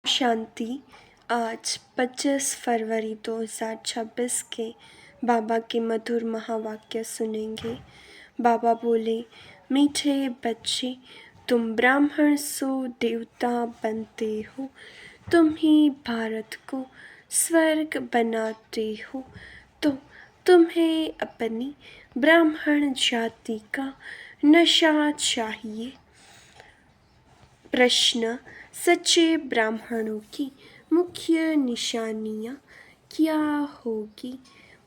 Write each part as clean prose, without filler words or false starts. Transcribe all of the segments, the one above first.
शांति। आज 25 फरवरी 2026 के बाबा के मधुर महावाक्य सुनेंगे। बाबा बोले, मीठे बच्चे, तुम ब्राह्मण सो देवता बनते हो, तुम ही भारत को स्वर्ग बनाते हो, तो तुम्हें अपनी ब्राह्मण जाति का नशा चाहिए। प्रश्न, सच्चे ब्राह्मणों की मुख्य निशानियाँ क्या होगी?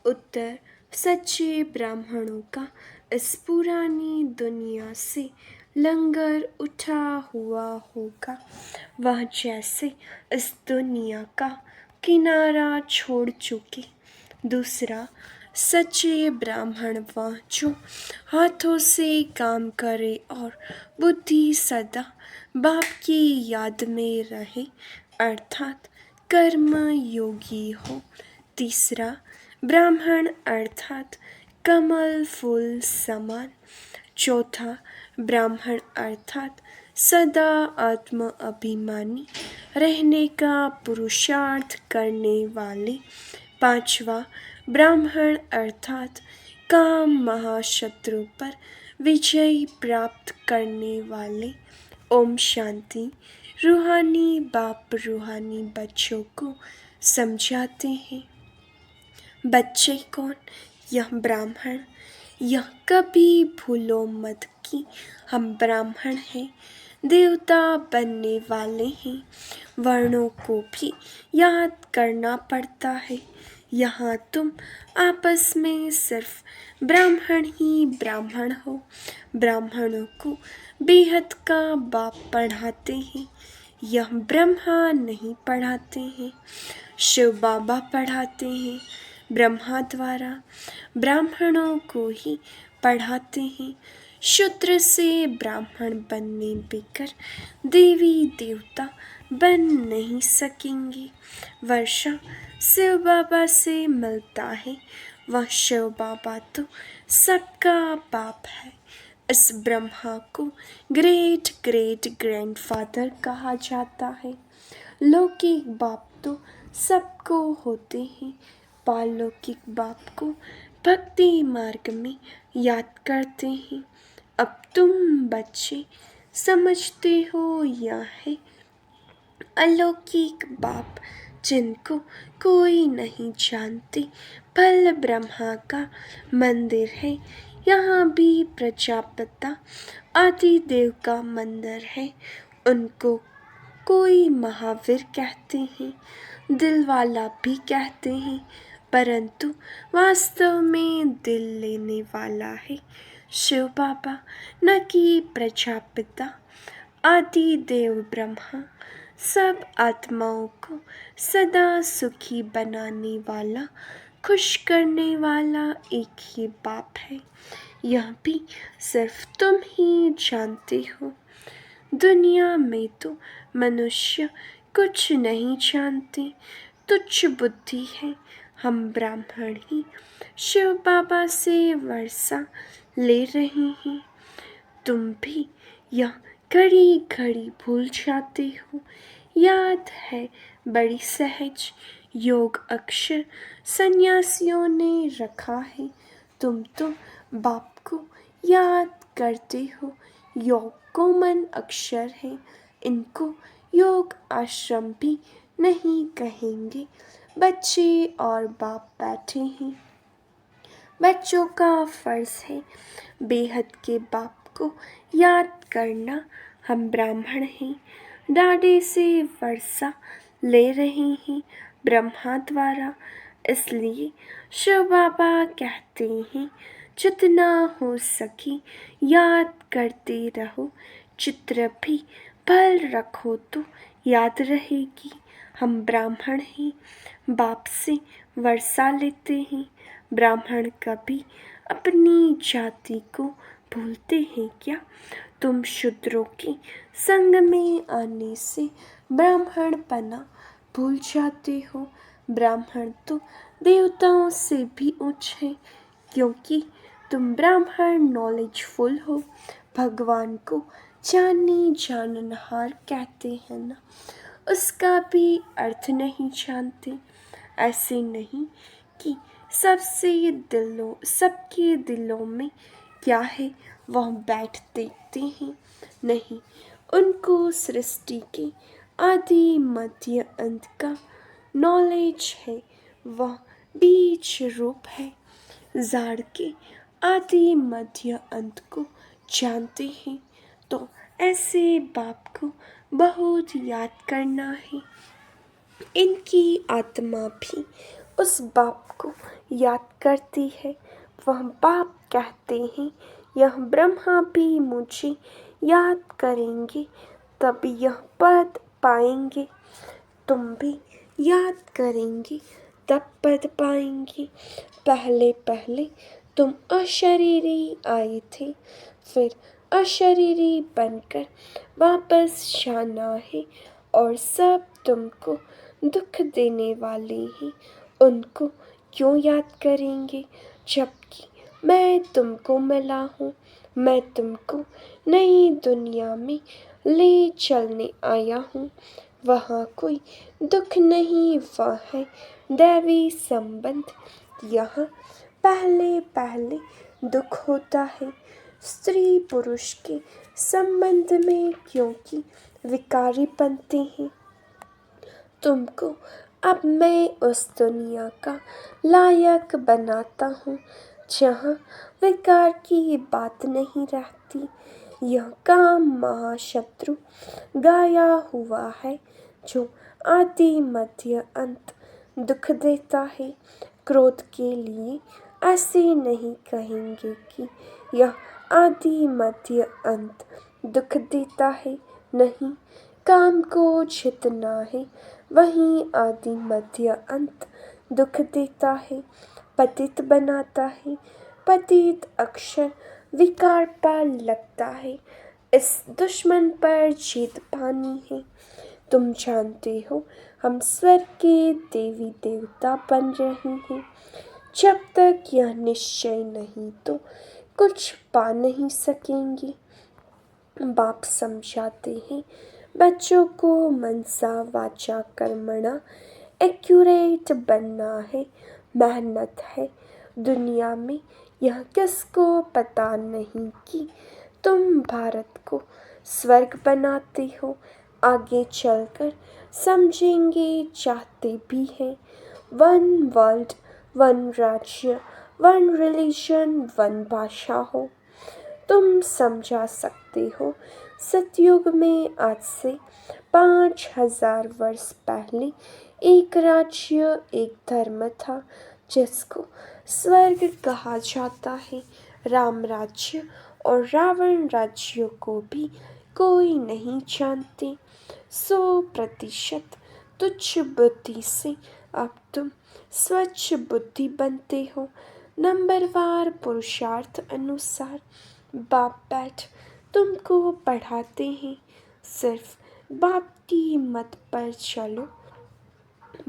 उत्तर, सच्चे ब्राह्मणों का इस पुरानी दुनिया से लंगर उठा हुआ होगा। वह जैसे इस दुनिया का किनारा छोड़ चुके। दूसरा, सच्चे ब्राह्मण वह जो हाथों से काम करे और बुद्धि सदा बाप की याद में रहे, अर्थात कर्म योगी हो। तीसरा, ब्राह्मण अर्थात कमल फूल समान। चौथा, ब्राह्मण अर्थात सदा आत्म अभिमानी रहने का पुरुषार्थ करने वाले। पांचवा, ब्राह्मण अर्थात काम महाशत्रु पर विजय प्राप्त करने वाले। ओम शांति। रूहानी बाप रूहानी बच्चों को समझाते हैं। बच्चे कौन? यह ब्राह्मण। यह कभी भूलो मत कि हम ब्राह्मण हैं, देवता बनने वाले हैं। वर्णों को भी याद करना पड़ता है। यहाँ तुम आपस में सिर्फ ब्राह्मण ही ब्राह्मण हो। ब्राह्मणों को बेहद का बाप पढ़ाते हैं। यह ब्रह्मा नहीं पढ़ाते हैं, शिव बाबा पढ़ाते हैं। ब्रह्मा द्वारा ब्राह्मणों को ही पढ़ाते हैं। शूद्र से ब्राह्मण बनने बेकर देवी देवता बन नहीं सकेंगे। वर्षा शिव बाबा से मिलता है। वह शिव बाबा तो सबका बाप है। इस ब्रह्मा को ग्रेट ग्रेट ग्रैंडफादर कहा जाता है। लौकिक बाप तो सबको होते हैं। पारलौकिक बाप को भक्ति मार्ग में याद करते हैं। अब तुम बच्चे समझते हो, यह है अलौकिक बाप जिनको कोई नहीं जानते। फल ब्रह्मा का मंदिर है। यहाँ भी प्रजापिता आदि देव का मंदिर है। उनको कोई महावीर कहते हैं, दिलवाला भी कहते हैं, परंतु वास्तव में दिल लेने वाला है शिव बाबा, न कि प्रजापिता आदि देव ब्रह्मा। सब आत्माओं को सदा सुखी बनाने वाला, खुश करने वाला एक ही बाप है। यह भी सिर्फ तुम ही जानते हो। दुनिया में तो मनुष्य कुछ नहीं जानते, तुच्छ बुद्धि है। हम ब्राह्मण ही शिव बाबा से वर्षा ले रहे हैं। तुम भी यह घड़ी घड़ी भूल जाते हो। याद है बड़ी सहज योग अक्षर सन्यासियों ने रखा है। तुम तो बाप को याद करते हो। योग कोमन अक्षर है। इनको योग आश्रम भी नहीं कहेंगे। बच्चे और बाप बैठे हैं। बच्चों का फर्ज है बेहद के बाप को याद करना। हम ब्राह्मण हैं, डाढ़े से वर्षा ले रहे हैं ब्रह्मा द्वारा। इसलिए शिव बाबा कहते हैं, जितना हो सके याद करते रहो। चित्र भी भल रखो तो याद रहेगी। हम ब्राह्मण हैं, बाप से वर्षा लेते हैं। ब्राह्मण कभी अपनी जाति को भूलते हैं क्या? तुम शूद्रों के संग में आने से ब्राह्मण पना भूल जाते हो। ब्राह्मण तो देवताओं से भी ऊंच है, क्योंकि तुम ब्राह्मण नॉलेजफुल हो। भगवान को जानी जाननहार कहते हैं ना। उसका भी अर्थ नहीं जानते। ऐसे नहीं कि सबके दिलों में क्या है वह बैठ देखते हैं। नहीं, उनको सृष्टि के आदि मध्य अंत का नॉलेज है। वह बीज रूप है। जाड़ के आदि मध्य अंत को जानते हैं तो ऐसे बाप को बहुत याद करना है। इनकी आत्मा भी उस बाप को याद करती है। वह बाप कहते हैं, यह ब्रह्मा भी मुझे याद करेंगे तब यह पद पाएंगे। तुम भी याद करेंगे तब पद पाएंगे। पहले पहले तुम अशरीरी आए थे, फिर अशरीरी बनकर वापस जाना है। और सब तुमको दुख देने वाले हैं, उनको क्यों याद करेंगे जबकि मैं तुमको मिला हूँ। मैं तुमको नई दुनिया में ले चलने आया हूँ। वहाँ कोई दुख नहीं, वह है दैवी संबंध। यहाँ पहले पहले दुख होता है स्त्री पुरुष के संबंध में, क्योंकि विकारी बनते हैं। तुमको अब मैं उस दुनिया का लायक बनाता हूँ जहाँ विकार की बात नहीं रहती। यह काम महाशत्रु गाया हुआ है जो आदि मध्य अंत दुख देता है। क्रोध के लिए ऐसे नहीं कहेंगे कि यह आदि मध्य अंत दुख देता है। नहीं, काम को जितना है वही आदि मध्य अंत दुख देता है, पतित बनाता है। पतित अक्षर विकार पर लगता है। इस दुश्मन पर जीत पानी है। तुम जानते हो हम स्वर्ग के देवी देवता बन रहे हैं। जब तक यह निश्चय नहीं तो कुछ पा नहीं सकेंगे। बाप समझाते हैं बच्चों को मनसा वाचा कर्मणा एक्यूरेट बनना है, मेहनत है। दुनिया में यह किसको पता नहीं कि तुम भारत को स्वर्ग बनाते हो। आगे चलकर समझेंगे, चाहते भी हैं। वन वर्ल्ड, वन राज्य, वन रिलीजन, वन भाषा हो। तुम समझा सकते हो सतयुग में आज से 5000 वर्ष पहले एक राज्य, एक धर्म था जिसको स्वर्ग कहा जाता है। राम राज्य और रावण राज्य को भी कोई नहीं जानते। 100% तुच्छ बुद्धि से अब तुम स्वच्छ बुद्धि बनते हो। नंबरवार पुरुषार्थ अनुसार बाप बैठ तुमको पढ़ाते हैं। सिर्फ बाप की मत पर चलो।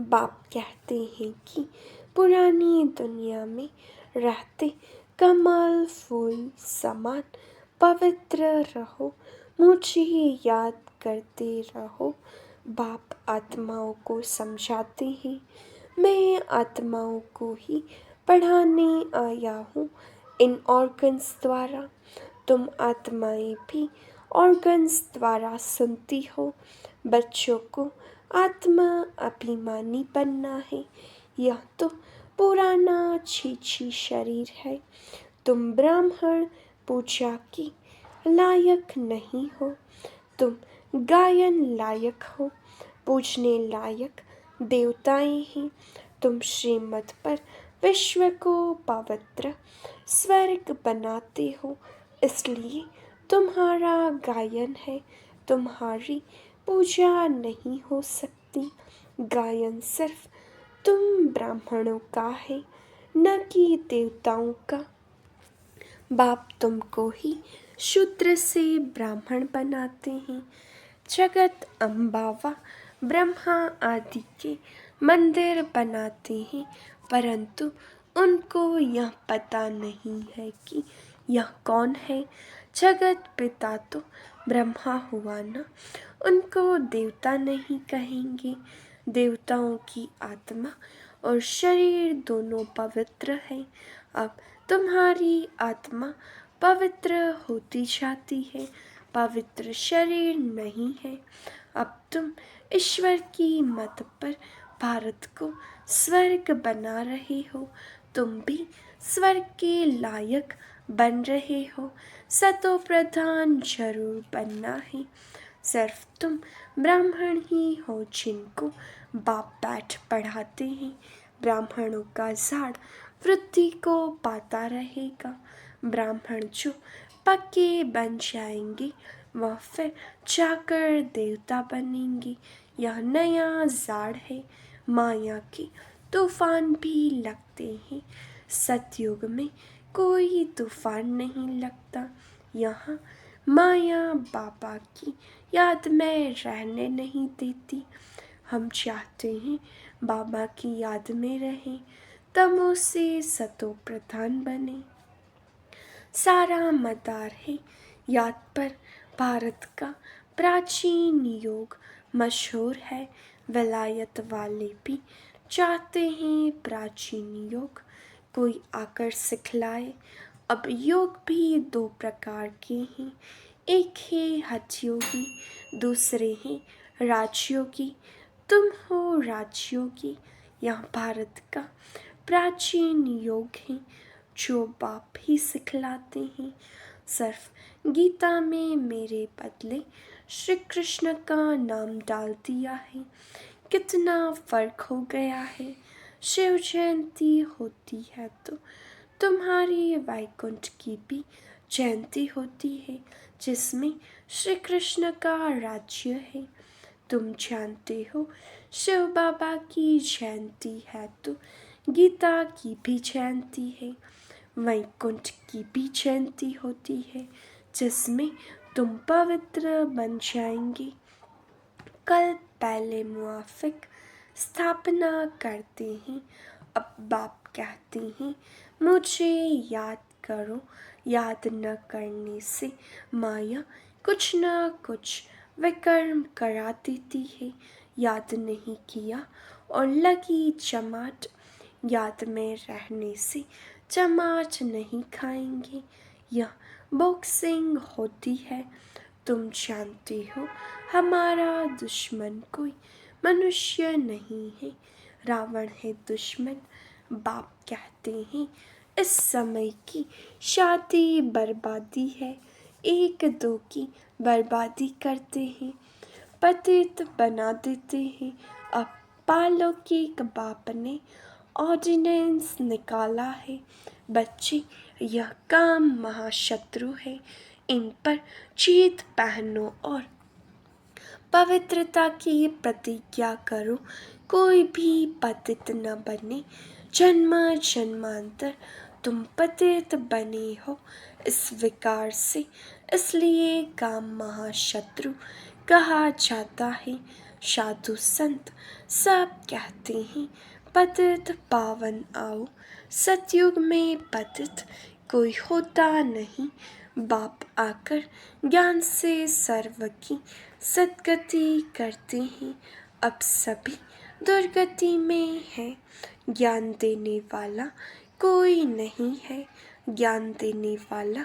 बाप कहते हैं कि पुरानी दुनिया में रहते कमल फूल समान पवित्र रहो, मुझे याद करते रहो। बाप आत्माओं को समझाते हैं, मैं आत्माओं को ही पढ़ाने आया हूँ इन ऑर्गन्स द्वारा। तुम आत्माएं भी ऑर्गन्स द्वारा सुनती हो। बच्चों को आत्मा अभिमानी बनना है। यह तो पुराना छीछी शरीर है। तुम ब्राह्मण पूजा की लायक नहीं हो। तुम गायन लायक हो, पूजने लायक देवताएं हैं। तुम श्रीमत पर विश्व को पवित्र स्वर्ग बनाते हो, इसलिए तुम्हारा गायन है। तुम्हारी पूजा नहीं हो सकती। गायन सिर्फ तुम ब्राह्मणों का है, न कि देवताओं का। बाप तुमको ही शूद्र से ब्राह्मण बनाते हैं। जगत अम्बावा ब्रह्मा आदि के मंदिर बनाते हैं, परंतु उनको यह पता नहीं है कि यह कौन है। जगत पिता तो ब्रह्मा हुआ ना, उनको देवता नहीं कहेंगे। देवताओं की आत्मा और शरीर दोनों पवित्र हैं। अब तुम्हारी आत्मा पवित्र होती जाती है, पवित्र शरीर नहीं है। अब तुम ईश्वर की मत पर भारत को स्वर्ग बना रहे हो। तुम भी स्वर्ग के लायक बन रहे हो। सतो प्रधान जरूर बनना है। सिर्फ तुम ब्राह्मण ही हो जिनको बाप बैठ पढ़ाते हैं। ब्राह्मणों का झाड़ वृद्धि को पाता रहेगा। ब्राह्मण जो पक्के बन जाएंगे वह फिर जाकर देवता बनेंगे। यह नया झाड़ है। माया के तूफान भी लगते हैं। सतयुग में कोई तूफान नहीं लगता। यहाँ माया बाबा की याद में रहने नहीं देती। हम चाहते हैं बाबा की याद में रहें, तमो से सतो प्रधान बने। सारा मदार है याद पर भारत का। प्राचीन योग मशहूर है। विलायत वाले भी चाहते हैं प्राचीन योग कोई आकर सिखलाए। अब योग भी दो प्रकार के हैं। एक है हठयोगी, दूसरे हैं राजयोगी। तुम हो राजयोगी। यह भारत का प्राचीन योग है जो बाप ही सिखलाते हैं। सिर्फ गीता में मेरे बदले श्री कृष्ण का नाम डाल दिया है। कितना फर्क हो गया है। शिव जयंती होती है तो तुम्हारी वैकुंठ की भी जयंती होती है, जिसमें श्री कृष्ण का राज्य है। तुम जानते हो शिव बाबा की जयंती है तो गीता की भी जयंती है। वैकुंठ की भी जयंती होती है, जिसमें तुम पवित्र बन जाएंगे। कल पहले मुआफिक स्थापना करते हैं। अब बाप कहते हैं मुझे याद करो। याद न करने से माया कुछ न कुछ विकर्म करा देती है। याद नहीं किया और लगी चमाट। याद में रहने से चमाट नहीं खाएंगे। यह बॉक्सिंग होती है। तुम जानते हो हमारा दुश्मन कोई मनुष्य नहीं है, रावण है दुश्मन। बाप कहते हैं इस समय की शादी बर्बादी है। एक दो की बर्बादी करते हैं, पतित बना देते हैं। अब पालौकिक बाप ने ऑर्डिनेंस निकाला है। बच्चे, यह काम महाशत्रु है। इन पर जीत पहनो और पवित्रता की प्रतिज्ञा करो। कोई भी पतित न बने। जन्म जन्मांतर तुम पतित बने हो इस विकार से, इसलिए काम महाशत्रु कहा जाता है। साधु संत सब कहते हैं पतित पावन आओ। सतयुग में पतित कोई होता नहीं। बाप आकर ज्ञान से सर्व की सद्गति करते हैं। अब सभी दुर्गति में है। ज्ञान देने वाला कोई नहीं है। ज्ञान देने वाला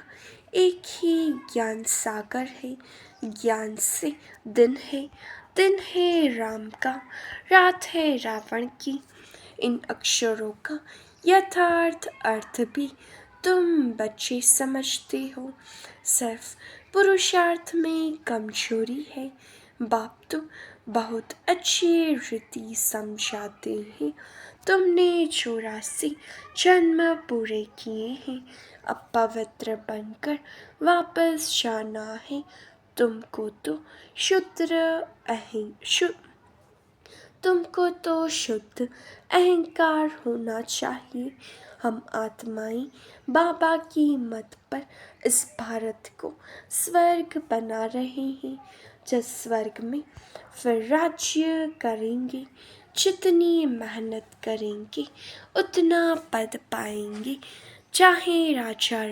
एक ही ज्ञान सागर है। ज्ञान से दिन है राम का, रात है रावण की। इन अक्षरों का यथार्थ अर्थ भी तुम बच्चे समझते हो। सिर्फ पुरुषार्थ में कमजोरी है। बाप तो बहुत अच्छी रीति समझाते हैं। तुमने 84 जन्म पूरे किए हैं। अब पवित्र बनकर वापस जाना है। तुमको तो शुद्ध अहंकार होना चाहिए। हम आत्माएं बाबा की मत पर इस भारत को स्वर्ग बना रहे हैं। जिस स्वर्ग में फिर राज्य करेंगे। जितनी मेहनत करेंगे उतना पद पाएंगे। चाहे राजा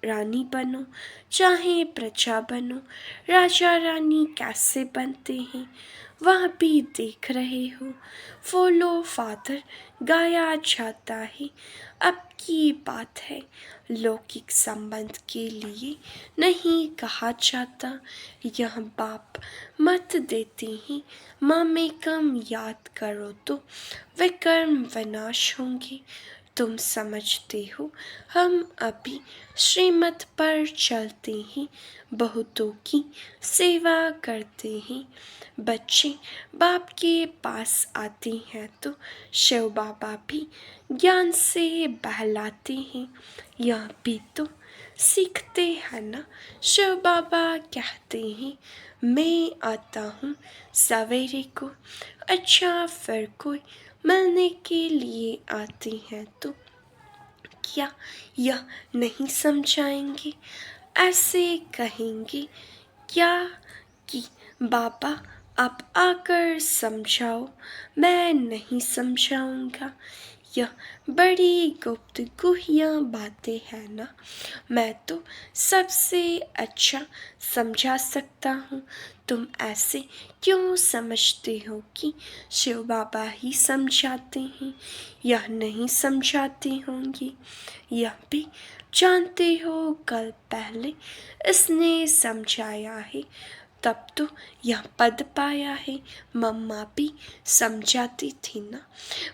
रानी बनो चाहे प्रजा बनो, राजा रानी कैसे बनते हैं वह भी देख रहे हो। फॉलो फादर गाया जाता है, अब की बात है लौकिक संबंध के लिए नहीं कहा जाता। यह बाप मत देते हैं माँ में कम याद करो तो विकर्म विनाश होंगे। तुम समझते हो हम अभी श्रीमत पर चलते हैं, बहुतों की सेवा करते हैं। बच्चे बाप के पास आते हैं तो शिव बाबा भी ज्ञान से बहलाते हैं। यह भी तो सीखते हैं ना, शिव बाबा कहते हैं मैं आता हूँ सवेरे को। अच्छा फिर कोई मिलने के लिए आते हैं तो क्या यह नहीं समझाएंगे? ऐसे कहेंगे क्या कि बाबा आप आकर समझाओ, मैं नहीं समझाऊंगा। यह बड़ी गुप्त गुहिया बातें हैं ना, मैं तो सबसे अच्छा समझा सकता हूँ। तुम ऐसे क्यों समझते हो कि शिव बाबा ही समझाते हैं? यह नहीं समझाते होंगे, यह भी जानते हो कल पहले इसने समझाया है, तब तो यह पद पाया है। मम्मा भी समझाती थी ना,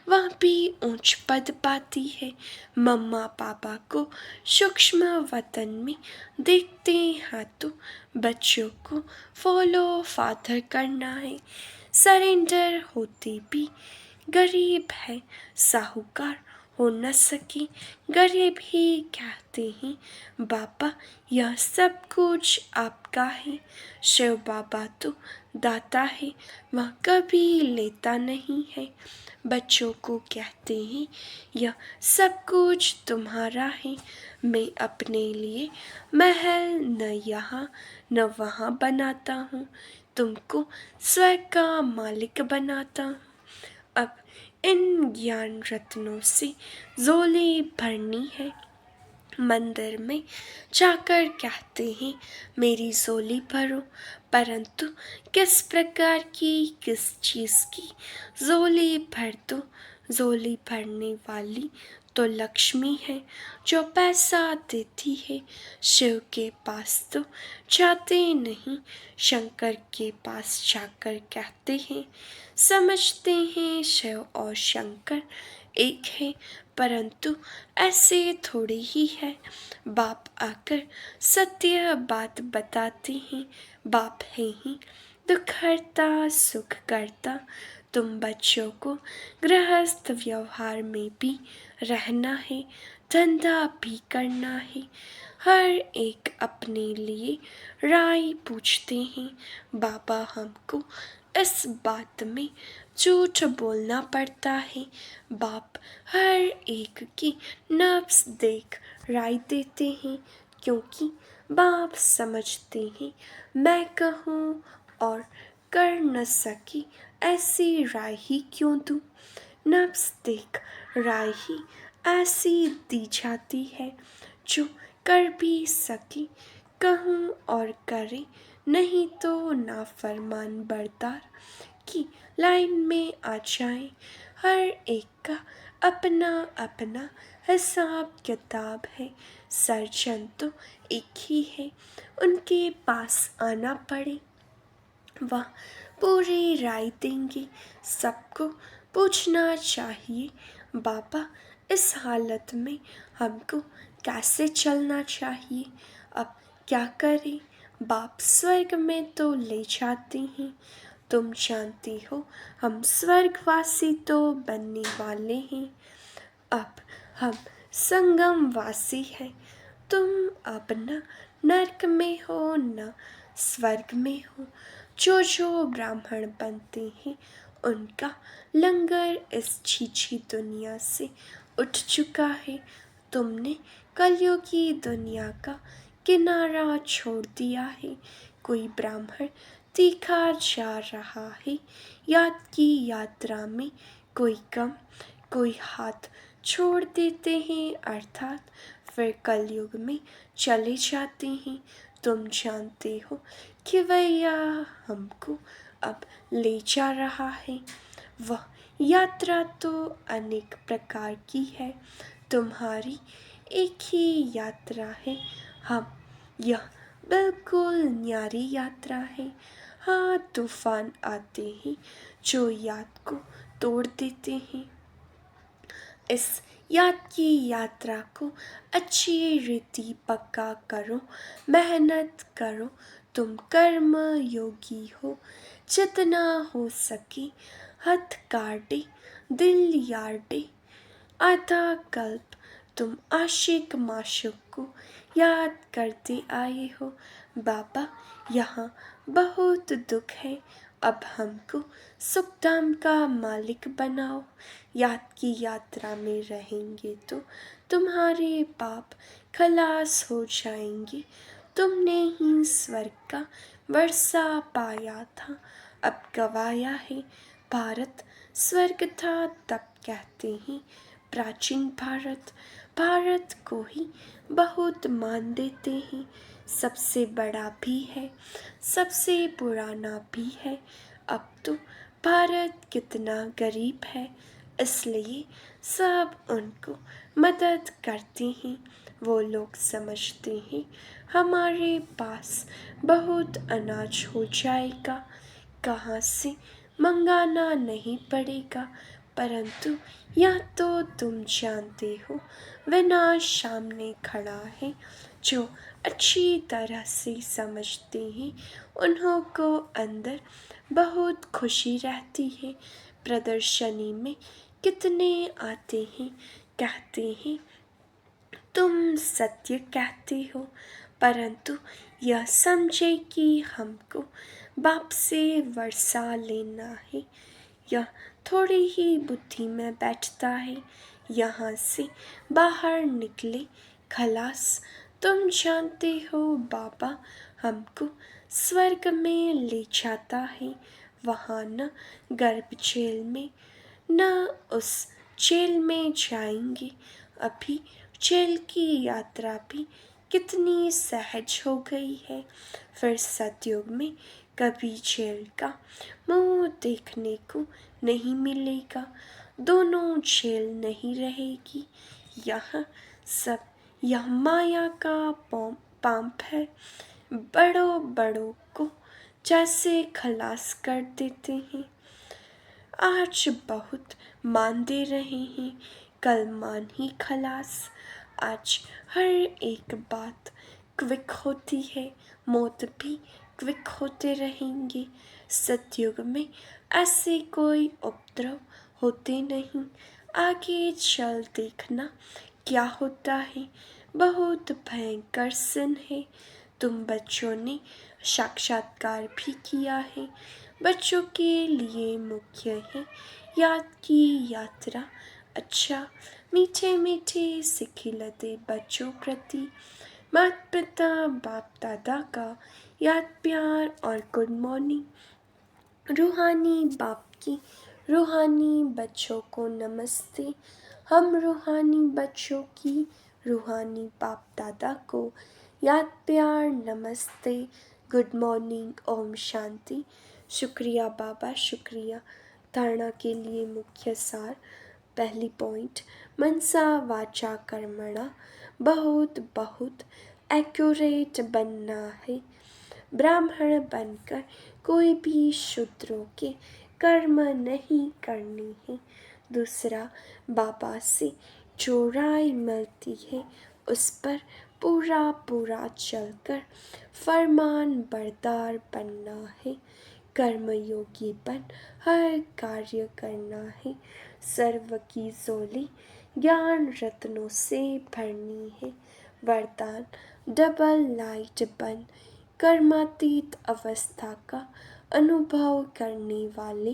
वह भी ऊंच पद पाती है। मम्मा पापा को सूक्ष्म वतन में देखते हैं तो बच्चों को फॉलो फादर करना है। सरेंडर होते भी गरीब है, साहूकार हो न सके। गरीब ही कहते हैं बाबा यह सब कुछ आपका है। शिव बाबा तो दाता है, वह कभी लेता नहीं है। बच्चों को कहते हैं यह सब कुछ तुम्हारा है। मैं अपने लिए महल न यहाँ न वहाँ बनाता हूँ, तुमको स्वयं का मालिक बनाता हूँ। अब इन ज्ञान रत्नों से झोली भरनी है। मंदिर में जाकर कहते हैं मेरी झोली भरो, परंतु किस प्रकार की, किस चीज़ की झोली भर दो? झोली भरने वाली तो लक्ष्मी है जो पैसा देती है। शिव के पास तो जाते नहीं, शंकर के पास जाकर कहते हैं समझते हैं शिव और शंकर एक है, परंतु ऐसे थोड़ी ही है। बाप आकर सत्य बात बताते हैं, बाप है ही दुख हरता सुख करता। तुम बच्चों को गृहस्थ व्यवहार में भी रहना है, धंधा भी करना है। हर एक अपने लिए राय पूछते हैं। बाबा हमको इस बात में झूठ बोलना पड़ता है। बाप हर एक की नफ्स देख राय देते हैं, क्योंकि बाप समझते हैं मैं कहूँ और कर न सकी ऐसी राय ही क्यों दूँ। नफ्स देख राय ही ऐसी दी जाती है जो कर भी सके, कहूँ और करे नहीं तो नाफरमान बरदार की लाइन में आ जाए। हर एक का अपना अपना हिसाब किताब है, सर्जन तो एक ही है, उनके पास आना पड़े वह पूरी राय देंगे। सबको पूछना चाहिए बाबा इस हालत में हमको कैसे चलना चाहिए, अब क्या करें? बाप स्वर्ग में तो ले जाते हैं, तुम जानती हो हम स्वर्गवासी तो बनने वाले हैं। अब हम संगमवासी हैं, तुम अब न नरक में हो न स्वर्ग में हो। जो जो ब्राह्मण बनते हैं उनका लंगर इस छीछी दुनिया से उठ चुका है। तुमने कलयुगी दुनिया का किनारा छोड़ दिया है। कोई ब्राह्मण तीखा जा रहा है याद की यात्रा में, कोई कम कोई हाथ छोड़ देते हैं, अर्थात फिर कलयुग में चले जाते हैं। तुम जानते हो कि वह हमको अब ले जा रहा है। वह यात्रा तो अनेक प्रकार की है, तुम्हारी एक ही यात्रा है। हम यह बिल्कुल न्यारी यात्रा है। हाँ, तूफान आते हैं जो याद को तोड़ देते हैं। इस याद की यात्रा को अच्छी रीति पक्का करो, मेहनत करो। तुम कर्म योगी हो, जितना हो सके हथ काटे दिल यार्डे। आधा कल्प तुम आशिक माशुक को याद करते आए हो। बाबा, यहाँ बहुत दुख है, अब हमको सुखधाम का मालिक बनाओ। याद की यात्रा में रहेंगे तो तुम्हारे पाप खलास हो जाएंगे। तुमने ही स्वर्ग का वर्षा पाया था, अब गवाया है। भारत स्वर्ग था तब कहते हैं प्राचीन भारत। भारत को ही बहुत मान देते हैं, सबसे बड़ा भी है, सबसे पुराना भी है। अब तो भारत कितना गरीब है, इसलिए सब उनको मदद करते हैं। वो लोग समझते हैं हमारे पास बहुत अनाज हो जाएगा, कहाँ से मंगाना नहीं पड़ेगा। परंतु यह तो तुम जानते हो, विनाश सामने खड़ा है। जो अच्छी तरह से समझते हैं उन्हों को अंदर बहुत खुशी रहती है। प्रदर्शनी में कितने आते हैं, कहते हैं तुम सत्य कहते हो, परंतु यह समझे कि हमको बाप से वर्षा लेना है। यह थोड़ी ही बुद्धि में बैठता है, यहाँ से बाहर निकले खलास। तुम जानते हो बाबा हमको स्वर्ग में ले जाता है, वहाँ न गर्भ जेल में न उस जेल में जाएंगे। अभी जेल की यात्रा भी कितनी सहज हो गई है, फिर सतयुग में कभी जेल का मुंह देखने को नहीं मिलेगा। दोनों जेल नहीं रहेगी। यह माया का पांप है, बड़ों बड़ों को जैसे खलास कर देते हैं। आज बहुत मान दे रहे हैं, कल मान ही खलास। आज हर एक बात क्विक होती है, मौत भी क्विक होते रहेंगे। सतयुग में ऐसे कोई उपद्रव होते नहीं। आगे चल देखना क्या होता है, बहुत भयंकर सिन है। तुम बच्चों ने साक्षात्कार भी किया है। बच्चों के लिए मुख्य है याद की यात्रा। अच्छा, मीठे मीठे सिखिलते बच्चों प्रति माता पिता बाप दादा का याद प्यार और गुड मॉर्निंग। रूहानी बाप की रूहानी बच्चों को नमस्ते। हम रूहानी बच्चों की रूहानी बाप दादा को याद प्यार नमस्ते, गुड मॉर्निंग, ओम शांति। शुक्रिया बाबा, शुक्रिया। धारणा के लिए मुख्य सार। पहली पॉइंट, मनसा वाचा कर्मणा बहुत बहुत एक्यूरेट बनना है। ब्राह्मण बनकर कोई भी शूद्रों के कर्म नहीं करने हैं। दूसरा, बाबा से जो राय मिलती है उस पर पूरा पूरा चलकर फरमान बरदार बनना है। कर्मयोगी बन हर कार्य करना है। सर्व की झोली ज्ञान रत्नों से भरनी है। वरदान, डबल लाइट बन कर्मातीत अवस्था का अनुभव करने वाले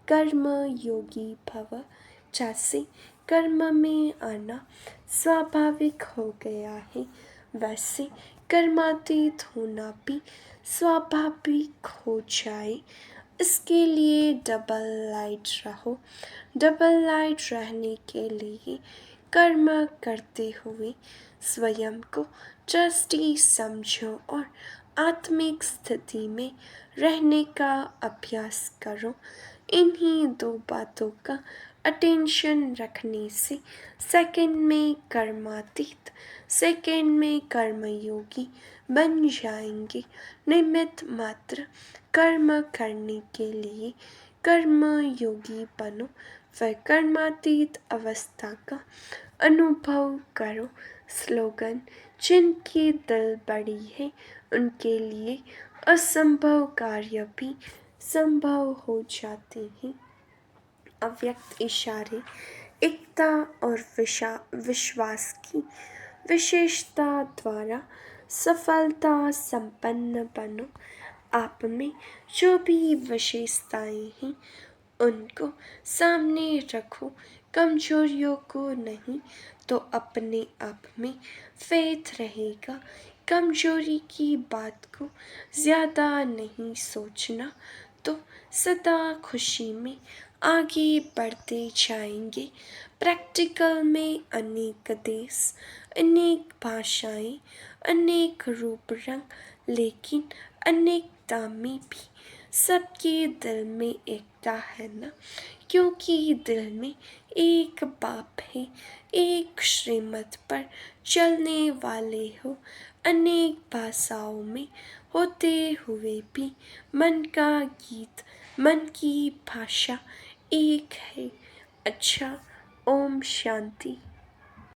कर्म योगी भव। जैसे कर्म में आना स्वाभाविक हो गया है, वैसे कर्मातीत होना भी स्वाभाविक हो जाए। इसके लिए डबल लाइट रहो। डबल लाइट रहने के लिए कर्म करते हुए स्वयं को ट्रस्टी समझो और आत्मिक स्थिति में रहने का अभ्यास करो। इन्हीं दो बातों का अटेंशन रखने से सेकंड में कर्मातीत, सेकंड में कर्मयोगी बन जाएंगे। निमित्त मात्र कर्म करने के लिए कर्मयोगी बनो, फिर कर्मातीत अवस्था का अनुभव करो। स्लोगन: जिनकी दिल बड़ी है उनके लिए असंभव कार्य भी संभव हो जाते हैं। अव्यक्त इशारे: एकता और विश्वास की विशेषता द्वारा सफलता संपन्न बनो। आप में जो भी विशेषताएं हैं उनको सामने रखो, कमजोरियों को नहीं, तो अपने आप में फेथ रहेगा। कमजोरी की बात को ज़्यादा नहीं सोचना, तो सदा खुशी में आगे बढ़ते जाएंगे। प्रैक्टिकल में अनेक देश, अनेक भाषाएं, अनेक रूप रंग, लेकिन अनेकता में भी सबके दिल में एकता है ना, क्योंकि दिल में एक बाप है। एक श्रीमत पर चलने वाले हो, अनेक भाषाओं में होते हुए भी मन का गीत, मन की भाषा एक है। अच्छा, ओम शांति।